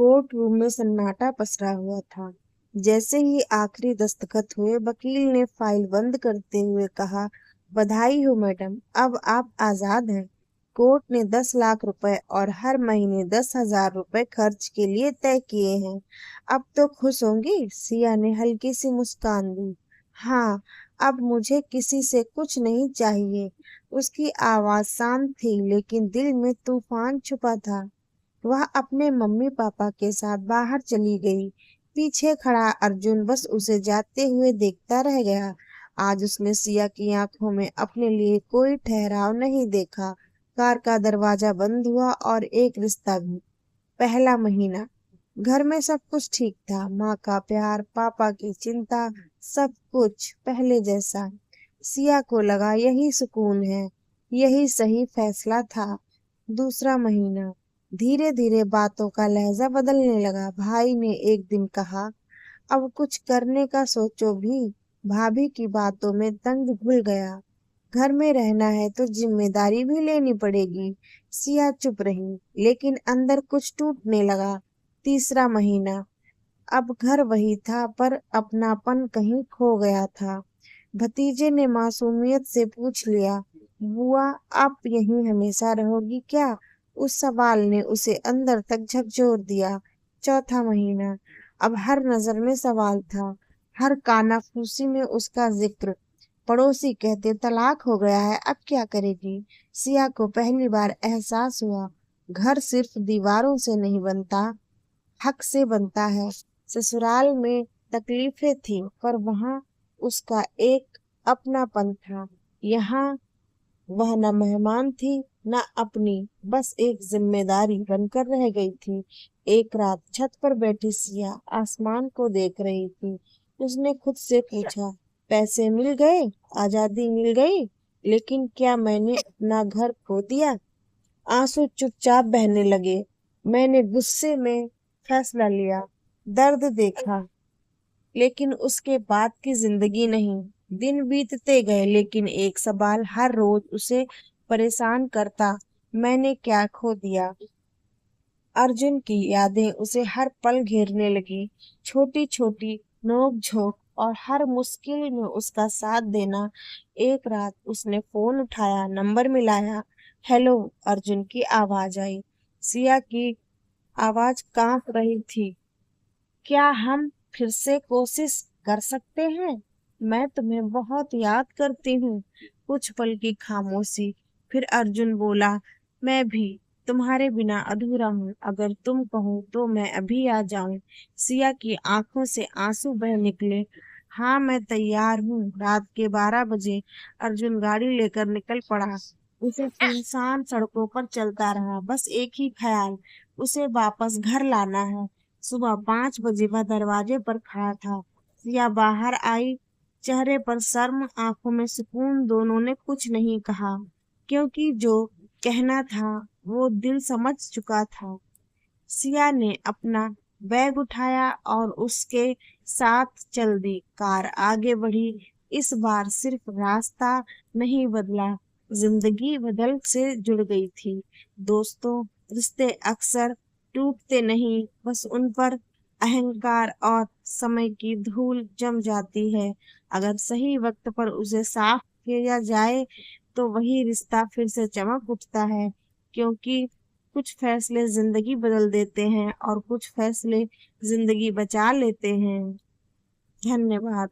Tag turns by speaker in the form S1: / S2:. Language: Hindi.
S1: कोर्ट रूम में सन्नाटा पसरा हुआ था। जैसे ही आखिरी दस्तखत हुए, वकील ने फाइल बंद करते हुए कहा, बधाई हो मैडम, अब आप आजाद हैं। कोर्ट ने 10 लाख रुपए और हर महीने 10,000 रुपए खर्च के लिए तय किए हैं। अब तो खुश होंगी? सिया ने हल्की सी मुस्कान दी। हाँ, अब मुझे किसी से कुछ नहीं चाहिए। उसकी आवाज शांत थी, लेकिन दिल में तूफान छुपा था। वह अपने मम्मी पापा के साथ बाहर चली गई। पीछे खड़ा अर्जुन बस उसे जाते हुए देखता रह गया। आज उसने सिया की आंखों में अपने लिए कोई ठहराव नहीं देखा। कार का दरवाजा बंद हुआ और एक रिश्ता भी। पहला महीना। घर में सब कुछ ठीक था। माँ का प्यार, पापा की चिंता, सब कुछ पहले जैसा। सिया को लगा यही सुकून है, यही सही फैसला था। दूसरा महीना। धीरे धीरे बातों का लहजा बदलने लगा। भाई ने एक दिन कहा, अब कुछ करने का सोचो भी। भाभी की बातों में दंग घुल गया। घर में रहना है तो जिम्मेदारी भी लेनी पड़ेगी। सिया चुप रही, लेकिन अंदर कुछ टूटने लगा। तीसरा महीना। अब घर वही था, पर अपनापन कहीं खो गया था। भतीजे ने मासूमियत से पूछ लिया, बुआ आप यहीं हमेशा रहोगी क्या? उस सवाल ने उसे अंदर तक झकझोर दिया। चौथा महीना। अब हर नजर में सवाल था, हर कानाफूसी में उसका जिक्र। पड़ोसी कहते तलाक हो गया है, अब क्या करेगी? सिया को पहली बार एहसास हुआ, घर सिर्फ दीवारों से नहीं बनता, हक से बनता है। ससुराल में तकलीफें थी, पर वहाँ उसका एक अपनापन था। यहाँ वह न मेहमान थी, न अपनी, बस एक जिम्मेदारी बनकर रह गई थी। एक रात छत पर बैठी सिया आसमान को देख रही थी। उसने खुद से पूछा, पैसे मिल गए, आजादी मिल गई, लेकिन क्या मैंने अपना घर खो दिया? आंसू चुपचाप बहने लगे। मैंने गुस्से में फैसला लिया, दर्द देखा, लेकिन उसके बाद की जिंदगी नहीं। दिन बीतते गए, लेकिन एक सवाल हर रोज उसे परेशान करता, मैंने क्या खो दिया? अर्जुन की यादें उसे हर पल घेरने लगी। छोटी छोटी नोक झोंक और हर मुश्किल में उसका साथ देना। एक रात उसने फोन उठाया, नंबर मिलाया। हेलो, अर्जुन की आवाज आई। सिया की आवाज कांप रही थी। क्या हम फिर से कोशिश कर सकते हैं? मैं तुम्हें बहुत याद करती हूँ। कुछ पल की खामोशी, फिर अर्जुन बोला, मैं भी तुम्हारे बिना अधूरा हूँ। अगर तुम कहो तो मैं अभी आ जाऊं। सिया की आंखों से आंसू बह निकले। हाँ, मैं तैयार हूँ। रात के 12 बजे अर्जुन गाड़ी लेकर निकल पड़ा। उसे सुनसान सड़कों पर चलता रहा, बस एक ही ख्याल, उसे वापस घर लाना है। सुबह 5 बजे वह दरवाजे पर खड़ा था। सिया बाहर आई, चेहरे पर शर्म, आंखों में सुकून। दोनों ने कुछ नहीं कहा, क्योंकि जो कहना था वो दिल समझ चुका था। सिया ने अपना बैग उठाया और उसके साथ चल दी। कार आगे बढ़ी। इस बार सिर्फ रास्ता नहीं बदला, जिंदगी बदल से जुड़ गई थी। दोस्तों, रिश्ते अक्सर टूटते नहीं, बस उन पर अहंकार और समय की धूल जम जाती है। अगर सही वक्त पर उसे साफ किया जाए, तो वही रिश्ता फिर से चमक उठता है। क्योंकि कुछ फैसले जिंदगी बदल देते हैं और कुछ फैसले जिंदगी बचा लेते हैं। धन्यवाद।